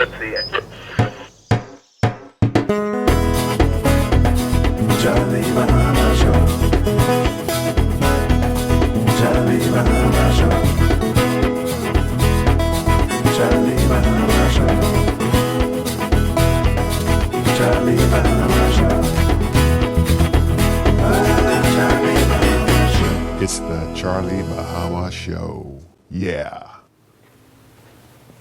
Let's see it. Charlie Bahama Show. Charlie Bahama Show. Charlie Bahama Show. Charlie Bahama Show. Charlie Bahama Show. It's the Charlie Bahama Show. Yeah.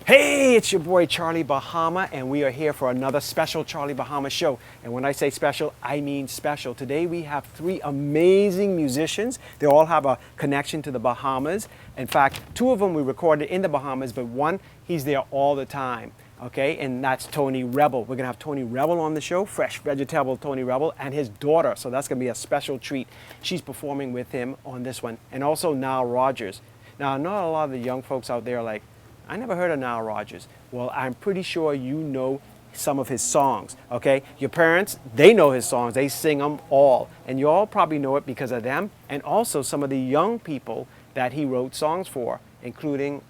Hey, it's your boy Charlie Bahama, and we are here for another special Charlie Bahama show. And when I say special, I mean special. Today we have three amazing musicians. They all have a connection to the Bahamas. In fact, two of them we recorded in the Bahamas, but one, he's there all the time. Okay, and that's Tony Rebel. We're gonna have Tony Rebel on the show, fresh vegetable Tony Rebel, and his daughter. So that's gonna be a special treat. She's performing with him on this one. And also Nile Rodgers. Now, not a lot of the young folks out there are like, I never heard of Nile Rodgers. Well, I'm pretty sure you know some of his songs, okay? Your parents, they know his songs. They sing them all. And you all probably know it because of them, and also some of the young people that he wrote songs for, including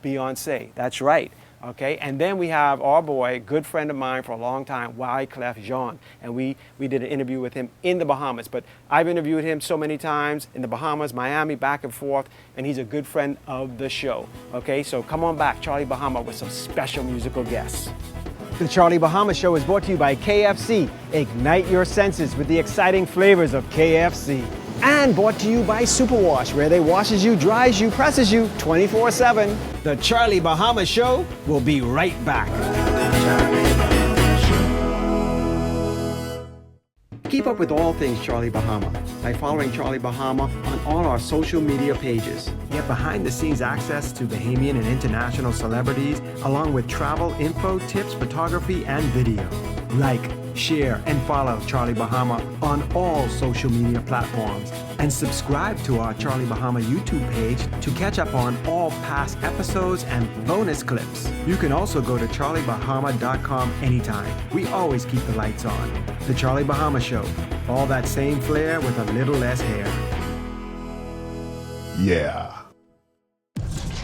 Beyonce. That's right. Okay, and then we have our boy, good friend of mine for a long time, Wyclef Jean, and we did an interview with him in the Bahamas. But I've interviewed him so many times in the Bahamas, Miami, back and forth, and he's a good friend of the show. Okay, so come on back, Charlie Bahama, with some special musical guests. The Charlie Bahama Show is brought to you by KFC. Ignite your senses with the exciting flavors of KFC. And brought to you by Superwash, where they washes you, dries you, presses you 24/7. The Charlie Bahama Show will be right back. Keep up with all things Charlie Bahama by following Charlie Bahama on all our social media pages. Get behind-the-scenes access to Bahamian and international celebrities, along with travel info, tips, photography, and video. Like, share, and follow Charlie Bahama on all social media platforms. And subscribe to our Charlie Bahama YouTube page to catch up on all past episodes and bonus clips. You can also go to charliebahama.com anytime. We always keep the lights on. The Charlie Bahama Show. All that same flair with a little less hair. Yeah.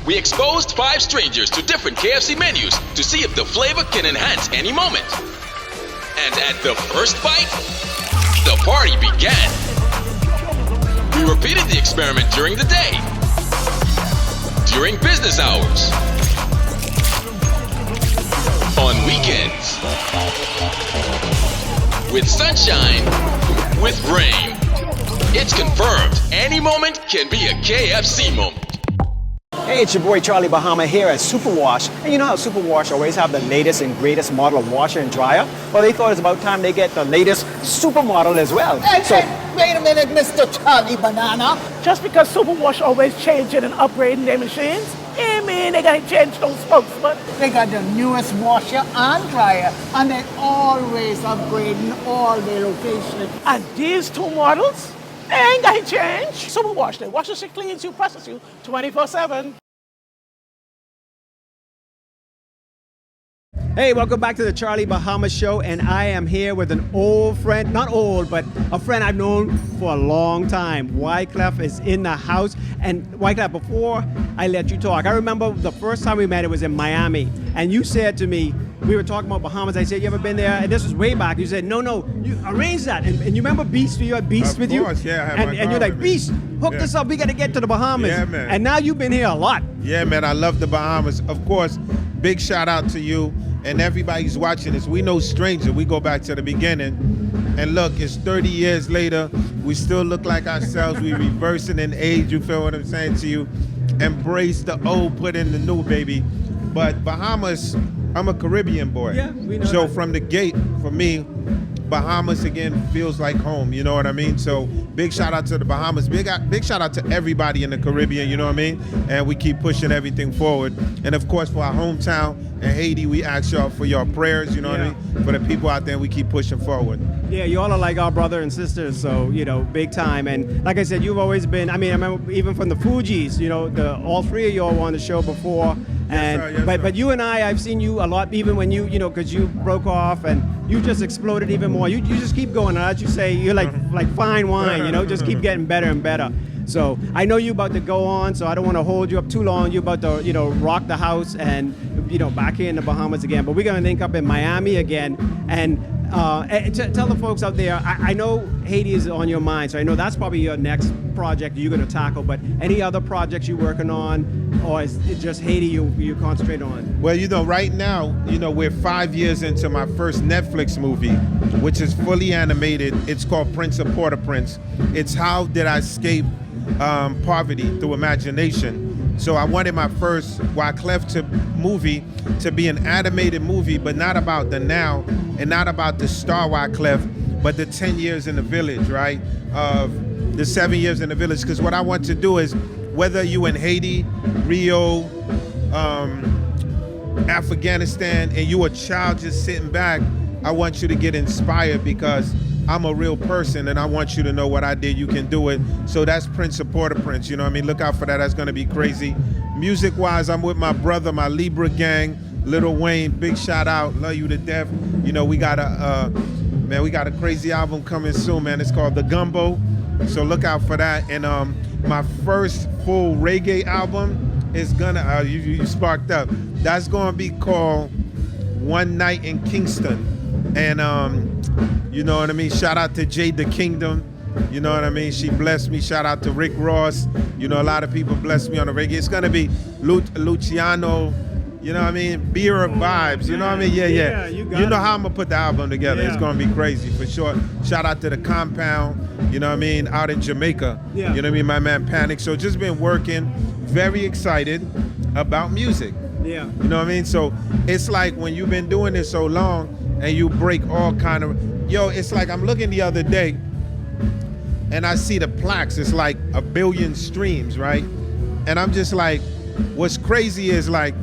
We exposed 5 strangers to different KFC menus to see if the flavor can enhance any moment. And at the first bite, the party began. We repeated the experiment during the day, during business hours, on weekends, with sunshine, with rain. It's confirmed, any moment can be a KFC moment. Hey, it's your boy Charlie Bahama here at Superwash. And you know how Superwash always have the latest and greatest model of washer and dryer? Well, they thought it's about time they get the latest supermodel as well. Hey, wait a minute, Mr. Charlie Banana. Just because Superwash always changing and upgrading their machines, I mean they gotta change those spokes, but they got the newest washer and dryer, and they always upgrading all their locations. And these two models, they ain't gotta change. Superwash, they washes you, cleans you, presses you 24/7. Hey, welcome back to the Charlie Bahama Show, and I am here with an old friend, not old, but a friend I've known for a long time. Wyclef is in the house, and Wyclef, before I let you talk, I remember the first time we met, it was in Miami, and you said to me, we were talking about Bahamas, I said, you ever been there? And this was way back. You said, no, you arranged that, and you remember Beast, you had Beast with you? Of course, yeah, I had my and you're car like, with me. Beast, hook this up, we gotta get to the Bahamas. Yeah, man. And now you've been here a lot. Yeah, man, I love the Bahamas. Of course, big shout out to you and everybody who's watching this. We no stranger. We go back to the beginning. And look, it's 30 years later. We still look like ourselves. We reversing in age. You feel what I'm saying to you? Embrace the old, put in the new, baby. But Bahamas, I'm a Caribbean boy. Yeah, we know So that. from the gate, for me, Bahamas again feels like home, you know what I mean? So big shout out to the Bahamas, big shout out to everybody in the Caribbean, you know what I mean? And we keep pushing everything forward. And of course for our hometown in Haiti, we ask y'all for your prayers, you know what I mean? For the people out there, we keep pushing forward. Yeah, you all are like our brother and sisters, so, you know, big time. And like I said, you've always been, I mean, I remember even from the Fugees, you know, all three of y'all were on the show before. And Yes, sir. but you and I've seen you a lot, even when you know, because you broke off and you just exploded even more. You just keep going. As you say, you're like fine wine, you know, just keep getting better and better. So I know you're about to go on, so I don't want to hold you up too long. You're about to, you know, rock the house and back here in the Bahamas again, but we're gonna link up in Miami again. And tell the folks out there, I know Haiti is on your mind, so I know that's probably your next project you're gonna tackle. But any other projects you're working on, or is it just Haiti you concentrate on? Well, right now, we're 5 years into my first Netflix movie, which is fully animated. It's called Prince of Port-au-Prince. It's how did I escape poverty through imagination. So I wanted my first Wyclef movie to be an animated movie, but not about the now and not about the star Wyclef, but the 10 years in the village, right? Of the 7 years in the village. Because what I want to do is, whether you in Haiti, Rio, Afghanistan, and you a child just sitting back, I want you to get inspired because I'm a real person and I want you to know what I did, you can do it. So that's Prince of Port-au-Prince, Look out for that, that's gonna be crazy. Music-wise, I'm with my brother, my Libra gang, Lil Wayne, big shout out, love you to death. We got a crazy album coming soon, man. It's called The Gumbo, so look out for that. And my first full reggae album is gonna, you sparked up. That's gonna be called One Night in Kingston. And you know what I mean? Shout out to Jade the Kingdom. You know what I mean? She blessed me. Shout out to Rick Ross. A lot of people blessed me on the reggae. It's gonna be Luciano, you know what I mean? Beer of vibes, you know what I mean? Yeah. You know how I'm gonna put the album together. Yeah. It's gonna be crazy for sure. Shout out to the Compound, you know what I mean? Out in Jamaica. Yeah. You know what I mean? My man Panic. So just been working, very excited about music. Yeah. You know what I mean? So it's like when you've been doing this so long and you break all kind of, it's like I'm looking the other day and I see the plaques. It's like 1 billion streams, right? And I'm just like, what's crazy is like,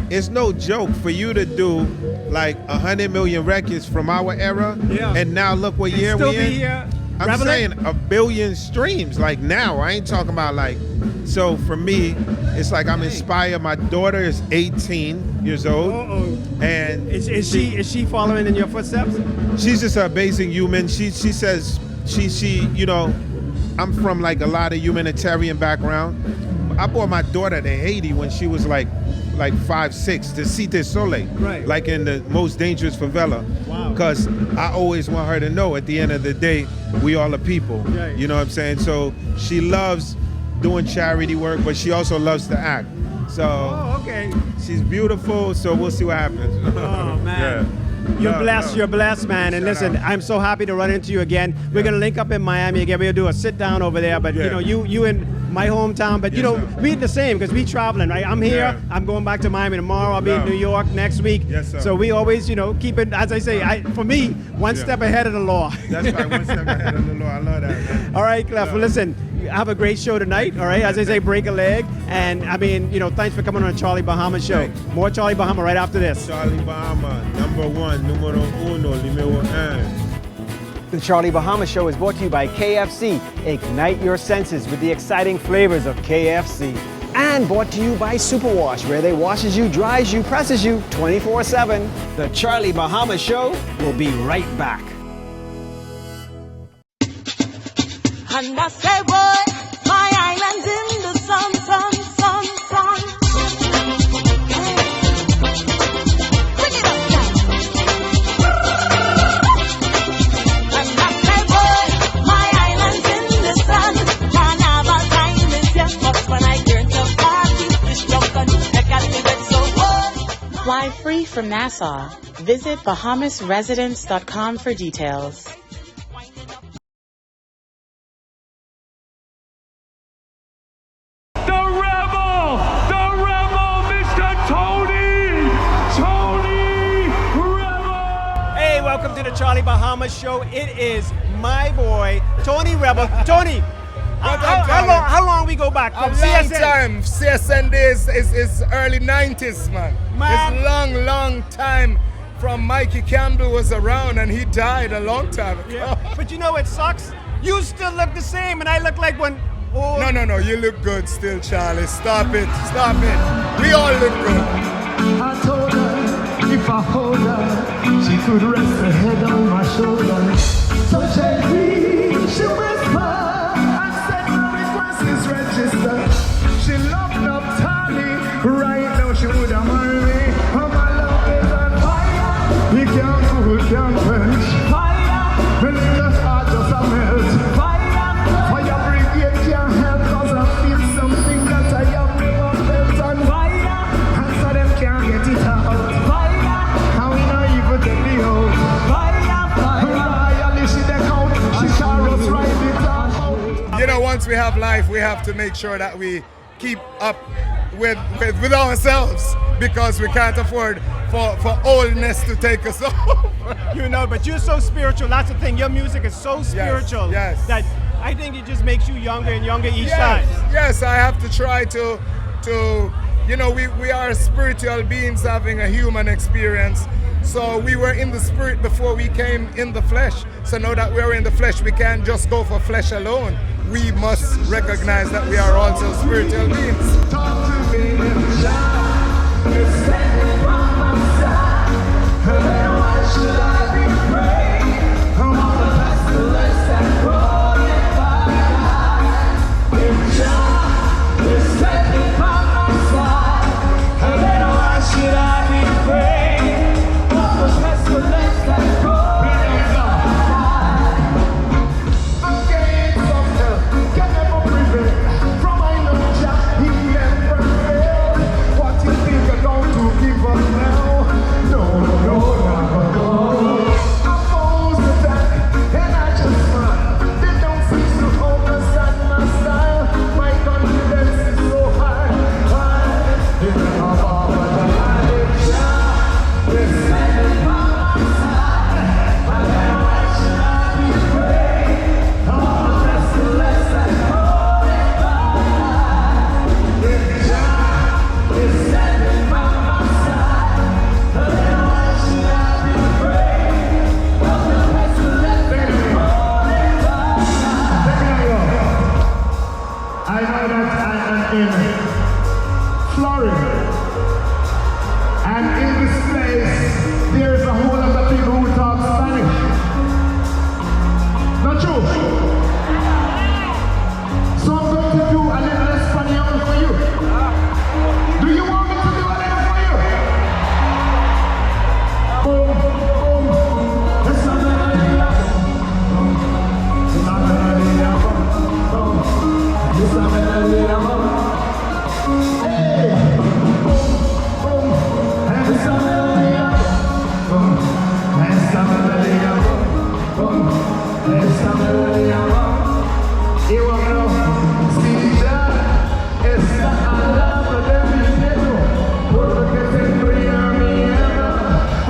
it's no joke for you to do like 100 million records from our era. Yeah. And now look what year we in. Here, I'm saying 1 billion streams, like now. I ain't talking about like, so for me, it's like I'm inspired. My daughter is 18 years old. And is she following in your footsteps? She's just an amazing human. She says, I'm from like a lot of humanitarian background. I brought my daughter to Haiti when she was like 5, 6 to Cité Soleil, right? Like in the most dangerous favela. Wow. Because I always want her to know at the end of the day, we all are people. Right. You know what I'm saying? So she loves doing charity work, but she also loves to act. So okay. She's beautiful, so we'll see what happens. Oh, man. Yeah. You're blessed, man. And listen, I'm so happy to run into you again. We're gonna link up in Miami again. We'll do a sit down over there, but you in my hometown, but we're the same because we traveling, right? I'm here, I'm going back to Miami tomorrow, I'll be in New York next week. Yes, sir. So we always, keep it, as I say, for me, one step ahead of the law. That's right, one step ahead of the law. I love that, man. All right, Clef, well, listen, have a great show tonight, all right? As I say, break a leg. And I mean, thanks for coming on the Charlie Bahama show. More Charlie Bahama right after this. Charlie Bahama, #1, numero uno, numero un. The Charlie Bahama Show is brought to you by KFC. Ignite your senses with the exciting flavors of KFC. And brought to you by Superwash, where they washes you, dries you, presses you 24/7. The Charlie Bahama Show will be right back. And I say, boy, my island's in the sun, sun, sun, sun. Bring it up, guys. And I say, boy, my island's in the sun. Carnival time is here, but when I turn to party, this jump on I got me ready, so boy. Fly free from Nassau. Visit BahamasResidence.com for details. Charlie Bahama Show. It is my boy Tony Rebel. Tony, how long we go back from a long time. CSN days is early 90s, man. It's long time from Mikey Campbell was around and he died a long time ago. Yeah. But it sucks. You still look the same and I look like one. Oh. No, you look good still, Charlie. Stop it. We all look good. I told her if I hold her, she could rest her head on my shoulder. So gently she whispered and said my request is registered. She loved up Tally, right now she would have married me. life, we have to make sure that we keep up with ourselves, because we can't afford for oldness to take us over. You know, but you're so spiritual. That's the thing. Your music is so spiritual that I think it just makes you younger and younger each time. Yes, I have to try to you know, we are spiritual beings having a human experience. So we were in the spirit before we came in the flesh. So now that we're in the flesh, we can't just go for flesh alone. We must recognize that we are also spiritual beings. Talk to me, child. You're standing by my side. And why should I be afraid? I'm on the pestilence that brought it by. Child, you're standing by my side. And why should I be afraid? I'm the pestilence that brought it by. Again, something can never prevent. From I know Jah, he never failed. What you think you're going to give up now? No, no, no, never go. I'm almost to that, and I just smile. They don't seem to understand my style. My confidence is so high, high. In the heart of my life, Jah is standing by my side. And why should I be afraid? I'm the pestilence that brought it by. Jah is standing by my side. And why should I be afraid? I'm the pestilence that brought it by. I know that I am in Florida, and in this place there is a whole lot of people who talk Spanish. Not true? So I'm going to do a little Espanol for you. Do you want me to do a little for you? Boom, boom. Esa melodía. Esa melodía. Esa melodía. Hey. Boom, boom. Esa melodía. Boom. Esa melodía. Boom. Esa melodía. Y bueno, si ya está al lado de mi dedo, porque tendría miedo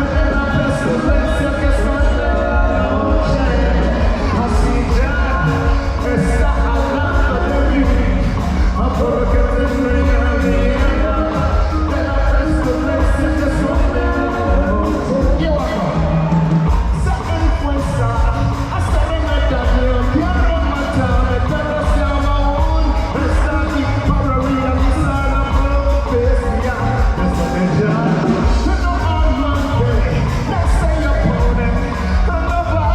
de la pestilencia que suena la noche. Así ya está al lado de mí, porque tendría miedo de la pestilencia que suena la noche. Y bueno, saben fuerza, hasta en el tablero, quiero matarme, pero se ama aún. Está aquí para realizar la profecía. Desde ya, no amante, no se le pone, no va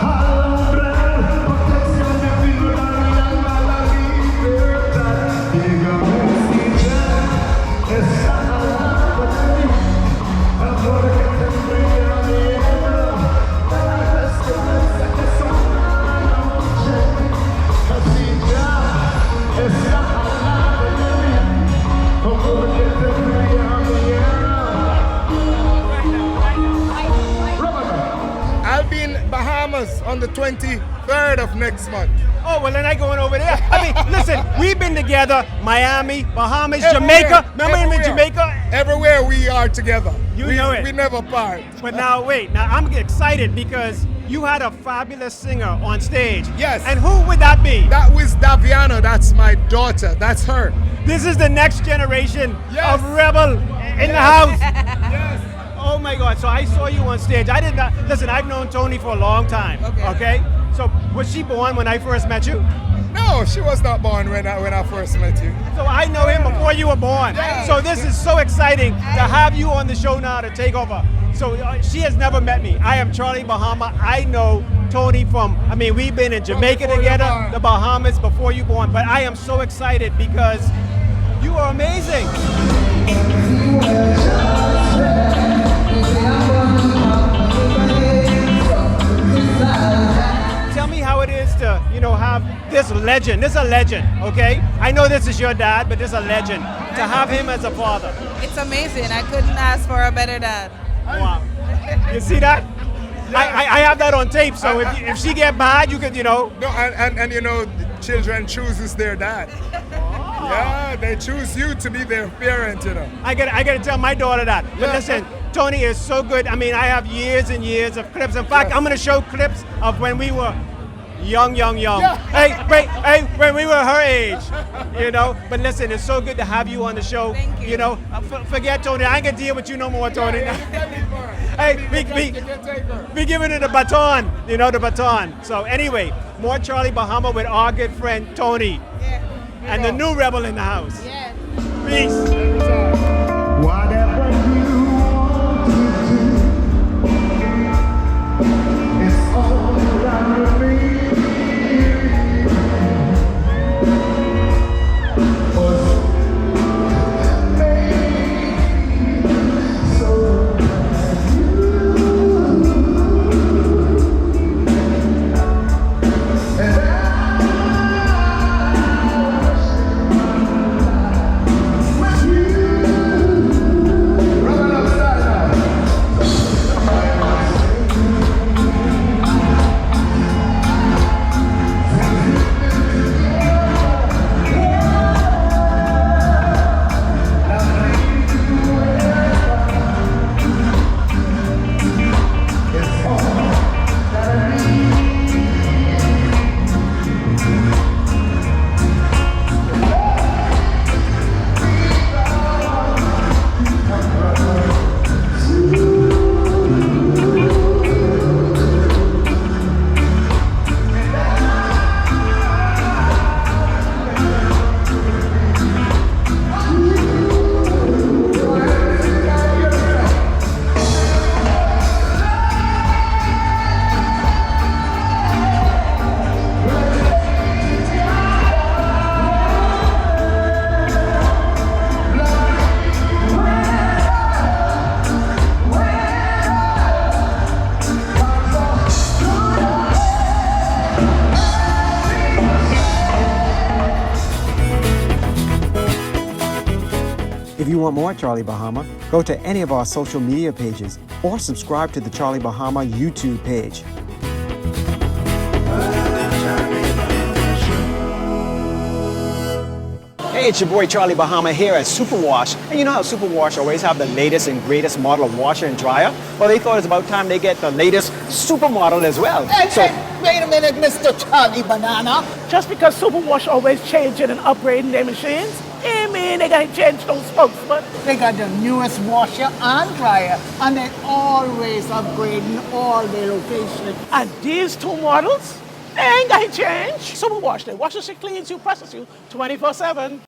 a lograr protección de mi vida, mi alma, la libertad. Dígame si ya está al lado de mí, porque tendría miedo de la pestilencia que suena la noche. Así ya está al lado de mí, porque tendría miedo. I'll be in Bahamas on the 23rd of next month. Oh, well, then I going over there. I mean, listen, we've been together, Miami, Bahamas, Everywhere, Jamaica. Remember him in everywhere. Jamaica? Everywhere we are together. You we, know it. We never part. But now, wait, now I'm excited because you had a fabulous singer on stage. Yes. And who would that be? That was Daviana. That's my daughter. That's her. This is the next generation Yes. of Rebel in the house. Yes. Oh my God, so I saw you on stage. I did not, listen, I've known Tony for a long time, okay? So was she born when I first met you? No, she was not born when I first met you. So I know him before you were born. Yeah. So this is so exciting to have you on the show now to take over. So she has never met me. I am Charlie Bahama. I know Tony from, I mean, we've been in Jamaica before you together, born. the Bahamas before you born. But I am so excited because you are amazing. Tell me how it is to, have this legend. This is a legend, okay? I know this is your dad, but this is a legend. To have him as a father. It's amazing. I couldn't ask for a better dad. Wow. You see that? I have that on tape, so if she get bad, you could, No, and children chooses their dad. Yeah, they choose you to be their parent, you know. I gotta tell my daughter that. But Yeah. listen, Tony is so good. I mean, I have years and years of clips. In fact, I'm gonna show clips of when we were young. Yeah. Hey, when we were her age, you know. But listen, it's so good to have you on the show. Thank you. You know, forget Tony. I ain't gonna deal with you no more, Tony. Yeah, you can leave her. Hey, You can take her. we giving it the baton, you know, the baton. So anyway, more Charlie Bahama with our good friend Tony, Yeah. and the new rebel in the house. Yes. Peace. Whatever you want to do, it's all around me. If you want more Charlie Bahama, go to any of our social media pages or subscribe to the Charlie Bahama YouTube page. Hey, it's your boy Charlie Bahama here at Superwash. And you know how Superwash always have the latest and greatest model of washer and dryer? Well, they thought it's about time they get the latest supermodel as well. Hey, wait a minute, Mr. Charlie Banana. Just because Superwash always changing and upgrading their machines, I mean, they gotta change those spokes, but they got the newest washer and dryer, and they always upgrading all their locations. And these two models, they ain't gotta change. Superwash, they washes you, cleans you, presses you 24/7.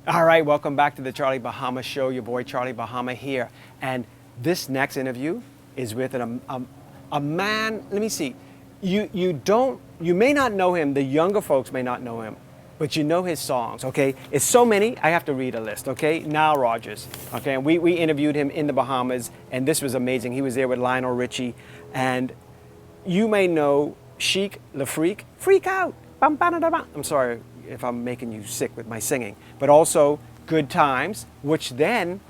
All right, welcome back to the Charlie Bahama Show. Your boy Charlie Bahama here. And this next interview is with a man, let me see. You may not know him, the younger folks may not know him, but you know his songs, okay? It's so many, I have to read a list, okay? Nile Rodgers, okay? And we interviewed him in the Bahamas, and this was amazing. He was there with Lionel Richie, and you may know Chic, Le Freak, Freak Out. Bam, bam, bam, bam. I'm sorry if I'm making you sick with my singing, but also Good Times, which then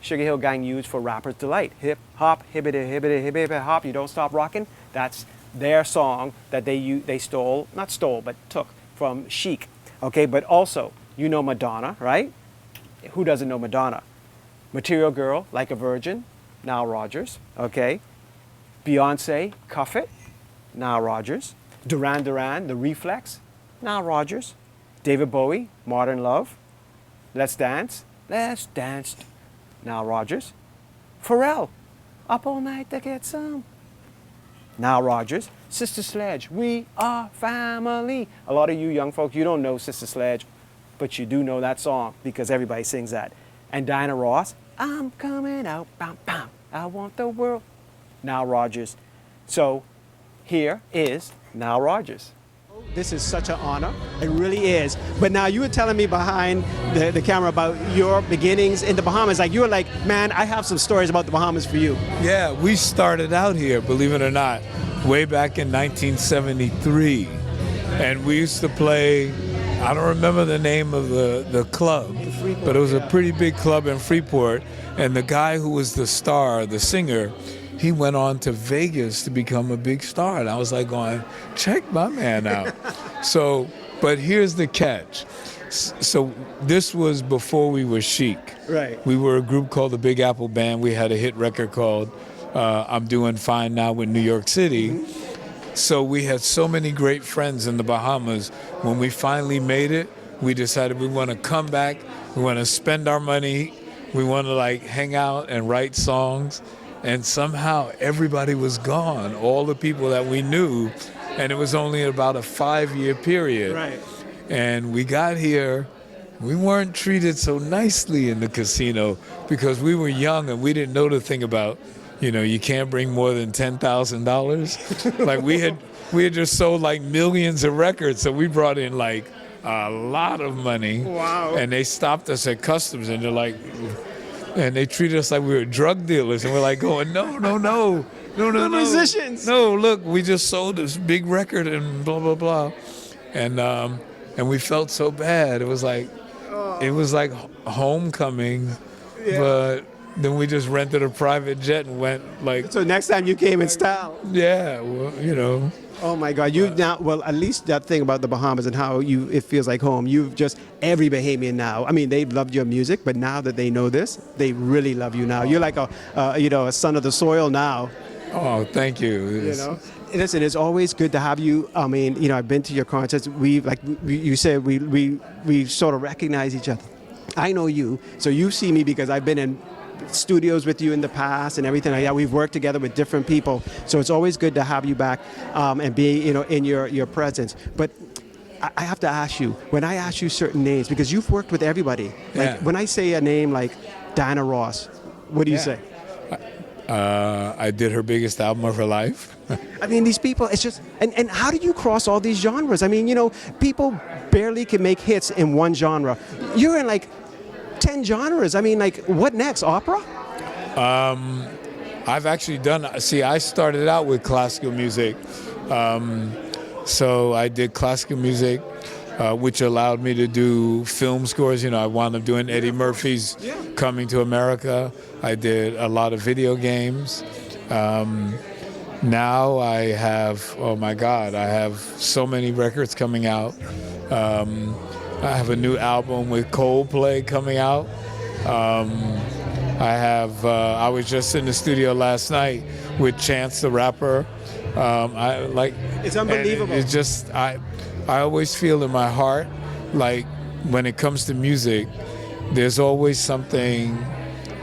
Sugar Hill Gang used for Rapper's Delight. Hip hop, hibbity, hibbity, hibbity, hop, you don't stop rocking. That's their song that they stole, not stole, but took from Chic. Okay, but also, you know Madonna, right? Who doesn't know Madonna? Material Girl, Like a Virgin, Nile Rodgers, okay? Beyonce, Cuff It, Nile Rodgers. Duran Duran, The Reflex, Nile Rodgers. David Bowie, Modern Love. Let's Dance, Nile Rodgers. Pharrell, Up All Night to Get Some, Nile Rodgers. Sister Sledge, We Are Family. A lot of you young folks, you don't know Sister Sledge, but you do know that song because everybody sings that. And Diana Ross, I'm coming out, bam, bam, I want the world. Nile Rodgers. So here is Nile Rodgers. This is such an honor. It really is. But now you were telling me behind the camera about your beginnings in the Bahamas. Like you were like, man, I have some stories about the Bahamas for you. Yeah, we started out here, believe it or not, way back in 1973. And we used to play, I don't remember the name of the club, but it was a pretty big club in Freeport. And the guy who was the star, the singer, he went on to Vegas to become a big star. And I was like going, check my man out. So, but here's the catch. So this was before we were Chic. Right. We were a group called the Big Apple Band. We had a hit record called I'm Doing Fine Now with New York City. So we had so many great friends in the Bahamas. When we finally made it, we decided we want to come back. We want to spend our money. We want to like hang out and write songs. And somehow everybody was gone, all the people that we knew. And it was only about a 5-year period. Right. And we got here. We weren't treated so nicely in the casino because we were young and we didn't know the thing about, you can't bring more than $10,000. Like we had just sold like millions of records, so we brought in like a lot of money. Wow. And they stopped us at customs and they're like, and they treated us like we were drug dealers, and we're like going, no, musicians. No, look, we just sold this big record and blah blah blah, and we felt so bad. It was like homecoming, but then we just rented a private jet and went like. So next time you came in style. Yeah, well, Oh my God! You now, well, at least that thing about the Bahamas and how it feels like home. You've just every Bahamian now. I mean, they loved your music, but now that they know this, they really love you now. You're like a son of the soil now. Oh, thank you. Listen, it's always good to have you. I mean, I've been to your concerts. You said we sort of recognize each other. I know you, so you see me because I've been in studios with you in the past and everything like that. We've worked together with different people, so it's always good to have you back and be in your presence. But I have to ask you, when I ask you certain names, because you've worked with everybody, like when I say a name like Diana Ross, what do you say? I did her biggest album of her life. I mean, these people, it's just, and how do you cross all these genres? I mean, people barely can make hits in one genre. You're in like 10 genres. I mean, like, what next? Opera? I've actually I started out with classical music. So I did classical music, which allowed me to do film scores. I wound up doing Eddie Murphy's Coming to America. I did a lot of video games. Now I have, oh my God, I have so many records coming out. I have a new album with Coldplay coming out. I was just in the studio last night with Chance the Rapper. It's unbelievable. It's just, I always feel in my heart, like when it comes to music, there's always something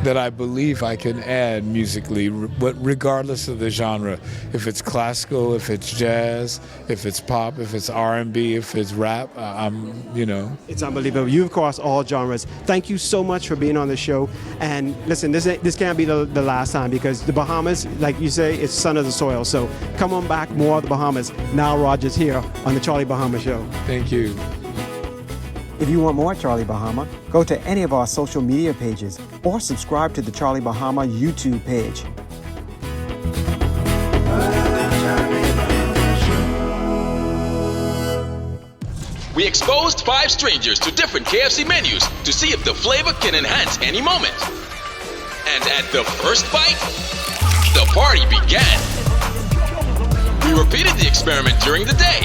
that I believe I can add musically, but regardless of the genre. If it's classical, if it's jazz, if it's pop, if it's R&B, if it's rap, It's unbelievable. You've crossed all genres. Thank you so much for being on the show. And listen, this can't be the last time, because the Bahamas, like you say, it's son of the soil. So come on back, more of the Bahamas. Nile Rodgers here on the Charlie Bahama Show. Thank you. If you want more Charlie Bahama, go to any of our social media pages or subscribe to the Charlie Bahama YouTube page. We exposed 5 strangers to different KFC menus to see if the flavor can enhance any moment. And at the first bite, the party began. We repeated the experiment during the day,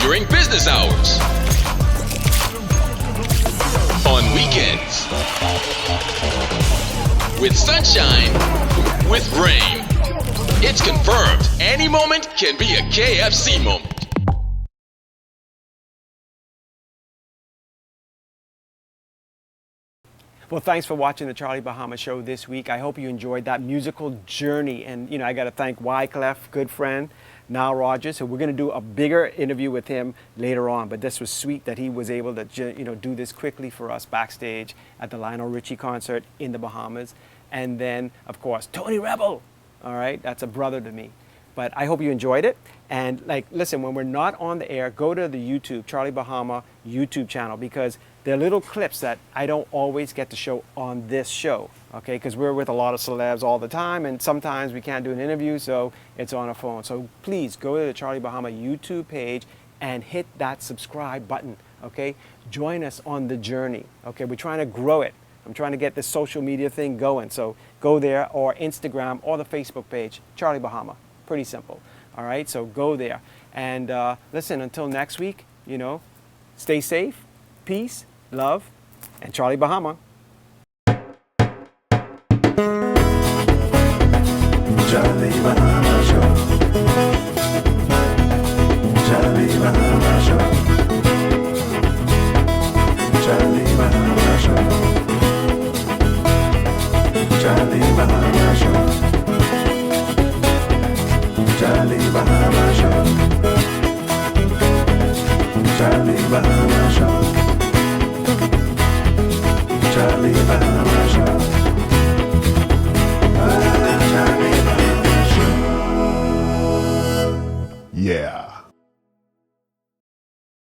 during business hours, on weekends, with sunshine, with rain. It's confirmed, any moment can be a KFC moment. Well, thanks for watching the Charlie Bahama Show this week. I hope you enjoyed that musical journey. And, I got to thank Wyclef, good friend, Nile Rodgers. So we're going to do a bigger interview with him later on. But this was sweet that he was able to, do this quickly for us backstage at the Lionel Richie concert in the Bahamas. And then, of course, Tony Rebel. All right, that's a brother to me. But I hope you enjoyed it. And listen, when we're not on the air, go to the YouTube, Charlie Bahama YouTube channel, because there are little clips that I don't always get to show on this show, okay? Because we're with a lot of celebs all the time, and sometimes we can't do an interview, so it's on a phone. So please go to the Charlie Bahama YouTube page and hit that subscribe button, okay? Join us on the journey, okay? We're trying to grow it, I'm trying to get this social media thing going. So go there, or Instagram, or the Facebook page, Charlie Bahama. Pretty simple. All right, so go there. And listen, until next week, you know, stay safe, peace, love, and Charlie Bahama. Charlie Bahama Show.